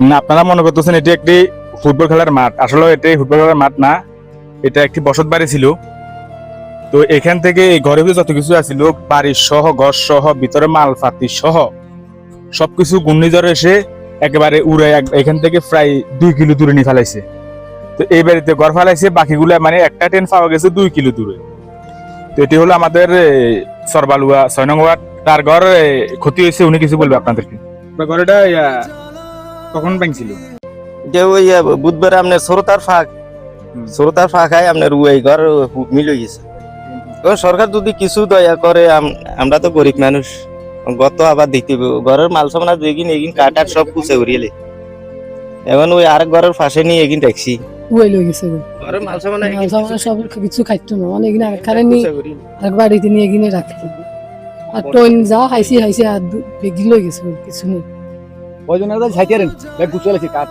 না, আপনারা মনে করতেছেন এটি একটি ফুটবল খেলার মাঠ, আসলে এটি ফুটবল খেলার মাঠ না, এটা একটি বসত বাড়ি ছিল। তো এখান থেকে এই ঘরে যত কিছু আছিল, বাড়ির সহ, ঘর সহ, ভিতরে মালপাতি সহ সবকিছু ঘূর্ণিঝড় এসে একেবারে উড়ে এখান থেকে প্রায় 2 কিলো দূরে নিয়ে ফেলাইছে। তো এই বাড়িতে ঘর ফেলাইছে, বাকিগুলো মানে একটা ট্রেন পাওয়া গেছে 2 কিলো দূরে। তো এটি হলো আমাদের সরবালুয়া 6 নং ওয়ার্ড। তার ঘর ক্ষতি হয়েছে, উনি কিছু বলবে আপনাদেরকে। ঘরটা কখন ভাঙছিল? যে ওই বুধবার আপনার শ্রোতার ফাঁকায় আপনার ওই ঘর মিল হয়ে গেছে। সরকার যদি কিছু দয়া করে, আমরা তো গরিব মানুষ, গত আবার দিতে ঘরের মাল সামনা দুইগিন এগিন কাটার সব কুচে উড়িয়েলে, এখন ওই আরেক ঘরের পাশে নিয়ে এগিন ট্যাক্সি ওই লই গেছে গো। ঘরের মাল সামনা সব কিছু খাইতো না, অনেক দিন আরেকখানে নিয়ে আরেক বাড়িতে নিয়ে গিয়ে রাখতো। আর টইন যা খাইছি আর বেগি লই গেছে, কিছু নেই। কয়জনের ছাইতে গুছালেছে কাঠ